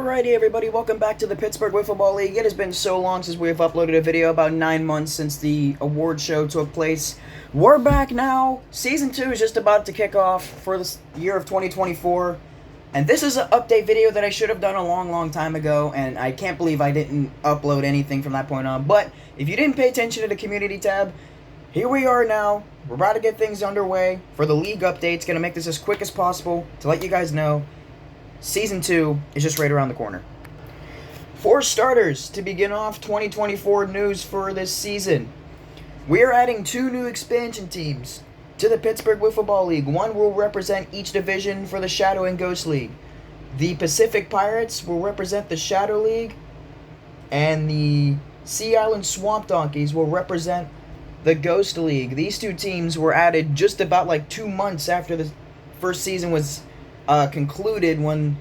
Alrighty everybody, welcome back to the Pittsburgh Wiffle Ball League. It has been so long since we have uploaded a video, about 9 months since the award show took place. We're back now. Season 2 is just about to kick off for the year of 2024. And this is an update video that I should have done a long time ago, and I can't believe I didn't upload anything from that point on. But if you didn't pay attention to the community tab, here we are now. We're about to get things underway for the league updates. Gonna make this as quick as possible to let you guys know Season 2 is just right around the corner. For starters, to begin off 2024 news for this season, we are adding 2 new expansion teams to the Pittsburgh Wiffle Ball League. One will represent each division for the Shadow and Ghost League. The Pacific Pirates will represent the Shadow League, and the Sea Island Swamp Donkeys will represent the Ghost League. These 2 teams were added just about like 2 months after the first season was concluded, when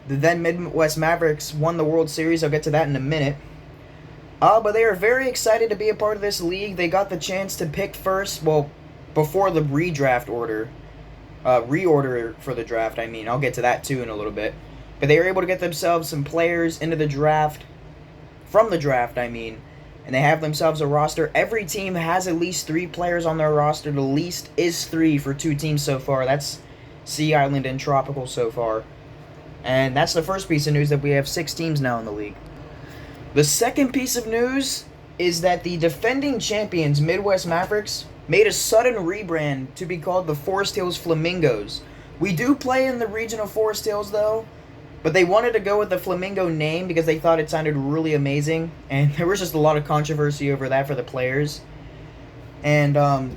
the then Midwest Mavericks won the World Series. I'll get to that in a minute. But they are very excited to be a part of this league. They got the chance to pick first, well, before the redraft order, reorder for the draft, I mean. I'll get to that too in a little bit. But they were able to get themselves some players into the draft, from the draft, I mean. And they have themselves a roster. Every team has at least 3 players on their roster. The least is 3 for 2 teams so far. That's Sea Island and Tropical so far. And that's the first piece of news, that we have 6 teams now in the league. The second piece of news is that the defending champions, Midwest Mavericks, made a sudden rebrand to be called the Forest Hills Flamingos. We do play in the region of Forest Hills, though, but they wanted to go with the Flamingo name because they thought it sounded really amazing, and there was just a lot of controversy over that for the players. And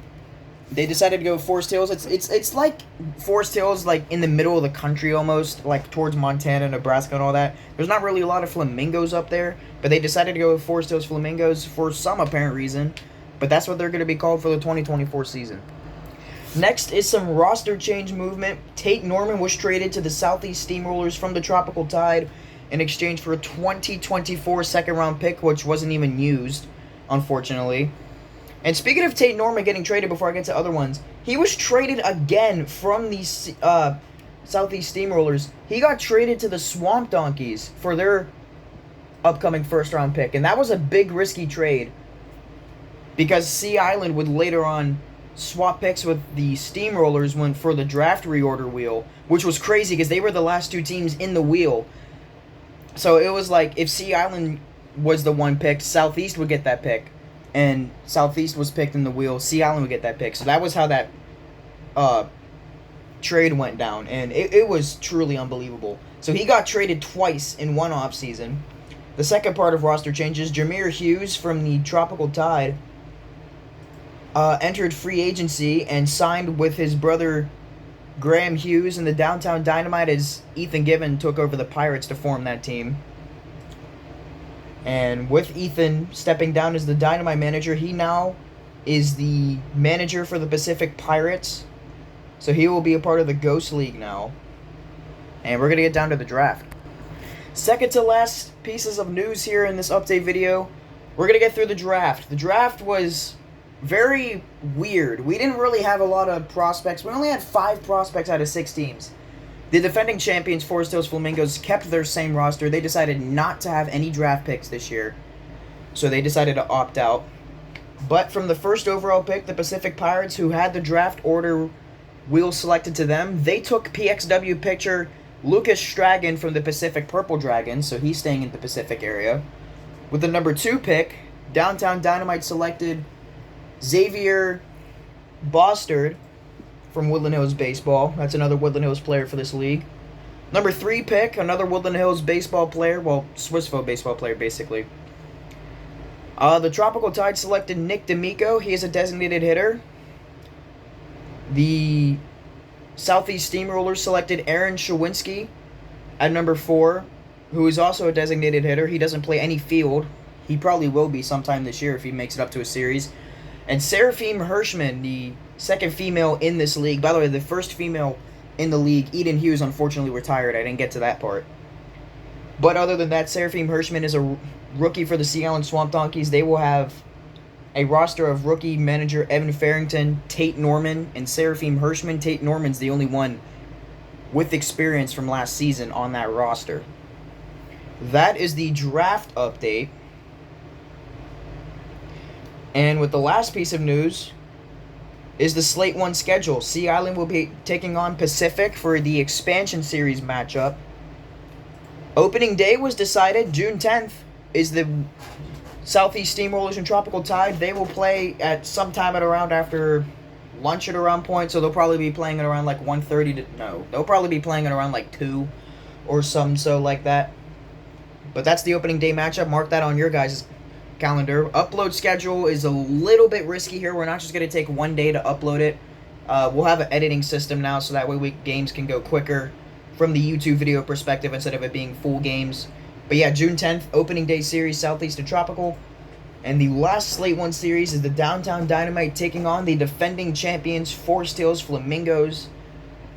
they decided to go with Forest Hills. It's like Forest Hills, like in the middle of the country almost, like towards Montana, Nebraska, and all that. There's not really a lot of flamingos up there, but they decided to go with Forest Hills Flamingos for some apparent reason. But that's what they're going to be called for the 2024 season. Next is some roster change movement. Tate Norman was traded to the Southeast Steamrollers from the Tropical Tide in exchange for a 2024 second-round pick, which wasn't even used, unfortunately. And speaking of Tate Norman getting traded, before I get to other ones, he was traded again from the Southeast Steamrollers. He got traded to the Swamp Donkeys for their upcoming first-round pick. And that was a big, risky trade, because Sea Island would later on swap picks with the Steamrollers for the draft reorder wheel, which was crazy because they were the last 2 teams in the wheel. So it was like, if Sea Island was the one picked, Southeast would get that pick. And Southeast was picked in the wheel, Sea Island would get that pick. So that was how that trade went down. And it was truly unbelievable. So he got traded twice in one offseason. The second part of roster changes, Jameer Hughes from the Tropical Tide entered free agency and signed with his brother Graham Hughes in the Downtown Dynamite, as Ethan Given took over the Pirates to form that team. And with Ethan stepping down as the Dynamite manager, he now is the manager for the Pacific Pirates. So he will be a part of the Ghost League now. And we're going to get down to the draft. Second to last pieces of news here in this update video, we're going to get through the draft. The draft was very weird. We didn't really have a lot of prospects. We only had 5 prospects out of 6 teams. The defending champions, Forest Hills Flamingos, kept their same roster. They decided not to have any draft picks this year, so they decided to opt out. But from the first overall pick, the Pacific Pirates, who had the draft order wheel selected to them, they took PXW pitcher Lucas Stragan from the Pacific Purple Dragons, so he's staying in the Pacific area. With the number 2 pick, Downtown Dynamite selected Xavier Bostard from Woodland Hills Baseball. That's another Woodland Hills player for this league. Number 3 pick, another Woodland Hills baseball player. Well, Swissville baseball player, basically. The Tropical Tide selected Nick D'Amico. He is a designated hitter. The Southeast Steamrollers selected Aaron Shawinski at number 4, who is also a designated hitter. He doesn't play any field. He probably will be sometime this year if he makes it up to a series. And Seraphim Hirschman, the second female in this league. By the way, the first female in the league, Eden Hughes, unfortunately retired. I didn't get to that part. But other than that, Seraphim Hirschman is a rookie for the Sea Island Swamp Donkeys. They will have a roster of rookie manager Evan Farrington, Tate Norman, and Seraphim Hirschman. Tate Norman's the only one with experience from last season on that roster. that is the draft update. And with the last piece of news is the Slate 1 schedule. Sea Island will be taking on Pacific for the expansion series matchup. Opening day was decided. June 10th is the Southeast Steamrollers and Tropical Tide. They will play at some time at around after lunch at around point, so they'll probably be playing at around like 1:30 to they'll probably be playing at around like 2 or some so like that. But that's the opening day matchup. Mark that on your guys' calendar. Upload schedule is a little bit risky here. We're not just going to take one day to upload it. We'll have an editing system now, so that way games can go quicker from the YouTube video perspective instead of it being full games. But yeah, June 10th, opening day series, Southeast and Tropical. And the last Slate 1 series is the Downtown Dynamite taking on the defending champions, Forest Hills Flamingos.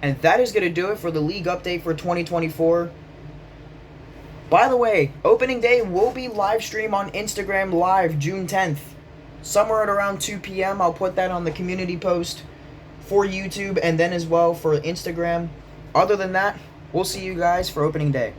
And that is going to do it for the league update for 2024. By the way, opening day will be live stream on Instagram Live June 10th. Somewhere at around 2 p.m. I'll put that on the community post for YouTube and then as well for Instagram. Other than that, we'll see you guys for opening day.